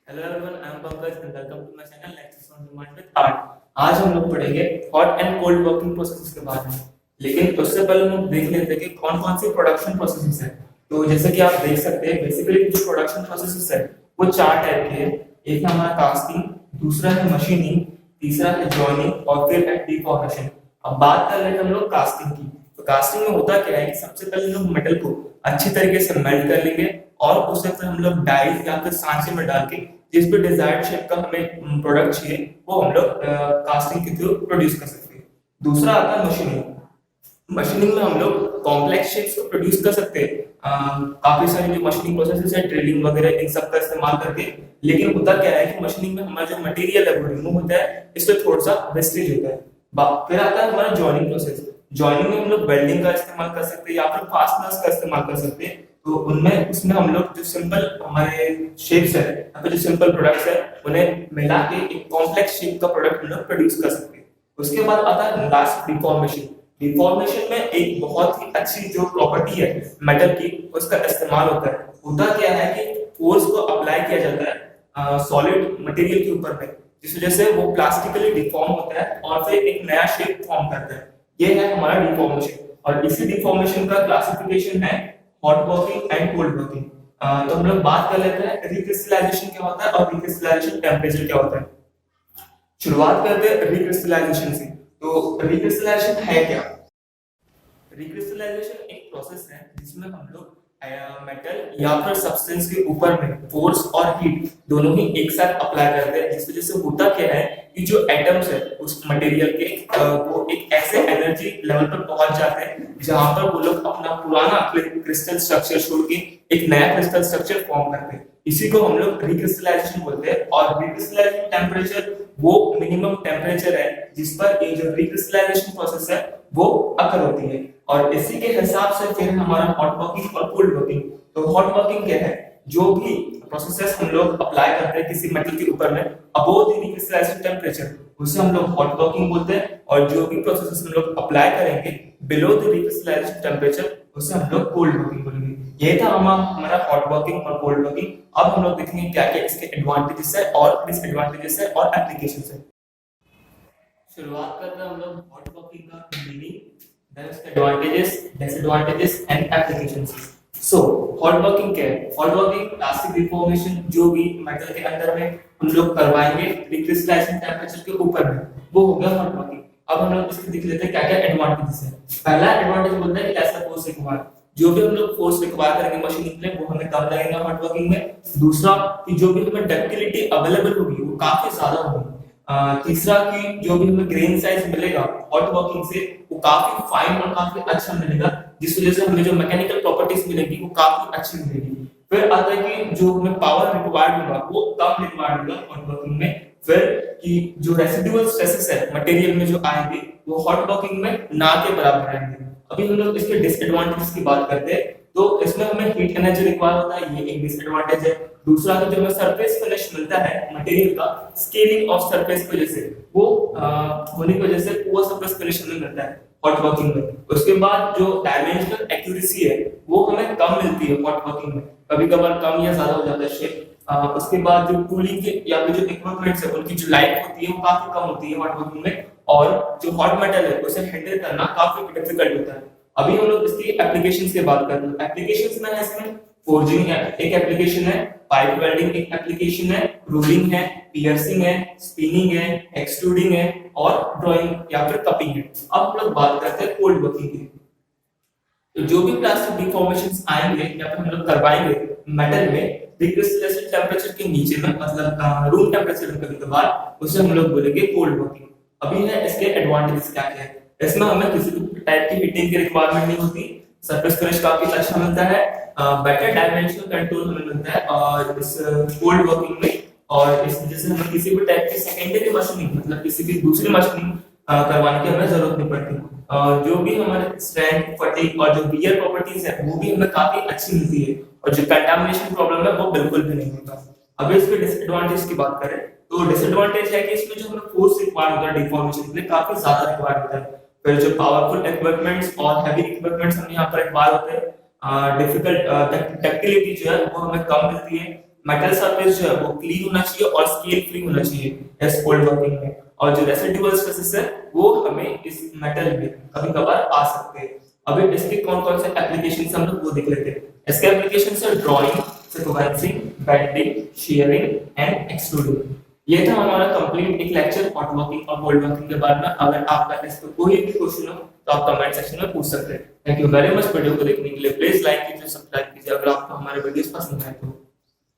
Hello everyone, I am Pankaj and welcome to my channel lectures on demand with art. आज हम लोग पढ़ेंगे hot and cold working processes के बारे में। लेकिन उससे पहले हम देख लेते हैं कि कौन-कौन सी प्रोडक्शन प्रोसेसेस है। तो जैसे कि आप देख सकते हैं, बेसिकली जो प्रोडक्शन प्रोसेसेस है वो चार टाइप के हैं। एक है हमारा कास्टिंग, दूसरा है मशीनिंग, तीसरा है जॉइनिंग और फिर है डिफॉर्मेशन। अब बात कर रहे हैं हम लोग कास्टिंग की। तो कास्टिंग में होता क्या है कि सबसे पहले हम लोग मेटल को अच्छी तरीके से मेल्ट कर लेंगे और उसे फिर हम लोग डाइस या फिर सांचे में डाल के जिस भी डिजायर्ड शेप का हमें प्रोडक्ट चाहिए वो हम लोग कास्टिंग के थ्रू प्रोड्यूस कर सकते हैं। दूसरा आता है मशीनिंग। मशीनिंग में हम लोग कॉम्प्लेक्स शेप्स को प्रोड्यूस कर सकते हैं काफी सारी जो मशीनिंग प्रोसेसेस है, ड्रिलिंग वगैरह, इन सब का इस्तेमाल करके। लेकिन होता क्या है कि मशीनिंग में हमारा जो मटेरियल है वो रिमूव होता है, इसलिए थोड़ा सा वेस्टेज होता है। फिर आता है हमारा जॉइनिंग प्रोसेस। जॉइनिंग में हम लोग वेल्डिंग का इस्तेमाल कर सकते हैं या फिर फास्टनर्स का इस्तेमाल कर सकते हैं। तो उनमें उसमें हम लोग जो सिंपल हमारे शेप्स है या फिर जो सिंपल प्रोडक्ट्स है उन्हें मिला के एक कॉम्प्लेक्स शेप का प्रोडक्ट हम लोग प्रोड्यूस कर सकते हैं। उसके बाद आता है लास्ट डिफॉर्मेशन। डिफॉर्मेशन में एक बहुत ही अच्छी जो प्रॉपर्टी है मेटल की उसका इस्तेमाल होता है। होता क्या है कि फोर्स को अप्लाई किया जाता है सॉलिड मटेरियल के ऊपर में, जिस वजह से वो प्लास्टिकली डिफॉर्म होता है और फिर एक नया शेप फॉर्म करता है। ये है हमारा डिफॉर्मेशन। और इसी डिफॉर्मेशन का क्लासिफिकेशन है hot working and cold working. तो हम लोग बात कर लेते हैं रिक्रिस्टलाइजेशन क्या होता है और रिक्रिस्टलाइजेशन टेम्परेचर क्या होता है। शुरुआत करते हैं रिक्रिस्टलाइजेशन से। तो रिक्रिस्टलाइजेशन है क्या? रिक्रिस्टलाइजेशन एक प्रोसेस है जिसमें हम लोग मेटल या फिर सब्सटेंस के ऊपर में फोर्स और हीट दोनों ही एक साथ अप्लाई करते हैं, जिस वजह से होता क्या है कि जो एटम्स है उस मटेरियल के वो एक ऐसे एनर्जी लेवल पर पहुंच जाते हैं जहां पर वो लोग अपना पुराना क्रिस्टल स्ट्रक्चर छोड़ के एक नया क्रिस्टल स्ट्रक्चर फॉर्म करते हैं। इसी को हम लोग रिक्रिस्टलाइजेशन बोलते हैं। और रिक्रिस्टलाइजेशन टेम्परेचर वो मिनिमम टेम्परेचर है जिस पर ये जो रिक्रिस्टलाइजेशन प्रोसेस है वो अकर होती है। और इसी के हिसाब से फिर हमारा हॉट वर्किंग और कोल्ड वर्किंग। तो हॉट वर्किंग क्या है? जो भी प्रोसेसेस हम लोग अप्लाई करते हैं किसी मेटल के ऊपर में अबव द रिक्रिस्टलाइजेशन टेम्परेचर, उसे हम लोग हॉट वर्किंग बोलते हैं। और जो भी प्रोसेसेस हम लोग अप्लाई करेंगे बिलो द रिक्रिस्टलाइजेशन टेम्परेचर उसे हम लोग कोल्ड वर्किंग बोलेंगे। ये था हमारा हॉट वर्किंग और कोल्ड वर्किंग। अब हम लोग देखेंगे क्या क्या इसके एडवांटेजेस है और डिसएडवांटेजेस है और एप्लीकेशंस है। शुरुआत करते हैं हम लोग हॉट वर्किंग का मीनिंग, देन इसके advantages, disadvantages and applications. So hot working क्या है? हॉट वर्किंग प्लास्टिक डिफॉर्मेशन जो भी मेटल के अंदर में हम लोग करवाएंगे रिक्रिस्टलाइजेशन टेम्परेचर के ऊपर में, वो हो गया हॉट वर्किंग। अब हम लोग इसके देख लेते हैं क्या क्या एडवांटेजेस है। पहला एडवांटेज बोलते हैं कि ऐसा फोर्स रिक्वायर, जो भी हम लोग फोर्स रिक्वायर करेंगे मशीनिंग में वो हमें कम लगेगा हॉट वर्किंग में। दूसरा कि जो भी हमें डक्टिलिटी अवेलेबल होगी वो काफी ज्यादा होगी। तीसरा कि जो भी हमें ग्रेन साइज मिलेगा हॉट वर्किंग से वो काफी फाइन और काफी अच्छा मिलेगा, जिस वजह से हमें जो मैकेनिकल प्रॉपर्टीज मिलेगी वो काफी अच्छी मिलेगी। फिर आता है कि जो हमें पावर रिक्वायर्ड होगा वो कम रिक्वायर्ड होगा हॉट वर्किंग में। फिर कि जो रेसिडुअल स्ट्रेसेस है मटेरियल में जो आएंगे वो हॉट वर्किंग में ना के बराबर आएंगे। अभी हम लोग इसके डिसएडवांटेजेस की बात करते हैं। तो इसमें हमें हीट एनर्जी रिक्वायर होता है, ये एक डिसएडवांटेज है। दूसरा कि जो हमें सरफेस फिनिश मिलता है मटेरियल का स्केलिंग ऑफ सरफेस की वजह से वो होने की वजह से पुअर सरफेस फिनिश हमें मिलता है हॉट वर्किंग में। उसके बाद जो डायमेंशनल एक्यूरेसी है वो हमें कम मिलती है हॉट वर्किंग में, कभी कभार कम या ज्यादा हो जाता है शेप। उसके बाद जो कूलिंग के या फिर जो इक्विपमेंट्स है उनकी जो लाइफ होती है वो काफी कम होती है हॉट वर्किंग में। और जो हॉट मेटल है उसे हैंडल करना काफी डिफिकल्ट होता है। अभी हम लोग इसकी एप्लीकेशंस की बात करते हैं। एप्लीकेशंस में है इसमें फोर्जिंग एक एप्लीकेशन है, पाइप वेल्डिंग एक एप्लीकेशन है, रोलिंग है, पियर्सिंग है, स्पिनिंग है, एक्सट्रूडिंग है और ड्राइंग या फिर कपिंग है। अब हम लोग बात करते हैं कोल्ड वर्किंग की। तो जो भी प्लास्टिक डिफॉर्मेशंस आएंगे या फिर हम लोग करवाएंगे मेटल में रिक्रिस्टलाइजेशन टेम्परेचर के नीचे में, मतलब रूम टेम्परेचर में कभी-कभार, उसे हम लोग बोलेंगे कोल्ड वर्किंग। अभी है इसके एडवांटेजेस क्या क्या है। इसमें हमें किसी भी टाइप की हीटिंग की रिक्वायरमेंट नहीं होती, सरफेस फिनिश काफी अच्छा मिलता है, बेटर डायमेंशनल कंट्रोल हमें मिलता है और इस कोल्ड वर्किंग में। और इस वजह से हमें किसी भी टाइप की सेकेंडरी मशीनिंग मतलब किसी भी दूसरी मशीनिंग करवाने की हमें जरूरत नहीं पड़ती। जो भी हमारे स्ट्रेंथ, फटीग और जो वियर प्रॉपर्टीज है वो भी हमें काफी अच्छी मिलती है और जो कंटामिनेशन प्रॉब्लम है वो बिल्कुल भी नहीं होता। अब इसके डिसएडवांटेज की बात करें तो डिसएडवांटेज है कि इसमें जो हमें फोर्स रिक्वायर होता है डिफॉर्मेशन के लिए काफी ज्यादा रिक्वायर होता है। फिर जो पावरफुल इक्विपमेंट्स और हैवी इक्विपमेंट्स हमें यहाँ पर रिक्वायर होते हैं। डिफिकल्ट डक्टिलिटी जो है वो हमें कम मिलती है, मेटल सरफेस जो है वो क्लीन होना चाहिए और स्केल फ्री होना चाहिए इस कोल्ड वर्किंग में। और जो रेसिडुअल स्ट्रेसेस है वो हमें इस मेटल में कभी कभार आ सकते हैं। अभी इसके कौन कौन से एप्लीकेशन हम लोग वो देख लेते हैं। इसके एप्लीकेशन है drawing, sequencing, bending, shearing and extruding. ये था हमारा कंप्लीट एक लेक्चर हॉट वर्किंग और कोल्ड वर्किंग के बारे में। अगर आपका इस पर कोई भी क्वेश्चन हो तो आप कमेंट सेक्शन में पूछ सकते हैं। Thank you very much video को देखने के लिए। प्लीज लाइक कीजिए, सब्सक्राइब कीजिए अगर आपको हमारे वीडियोस पसंद आए तो।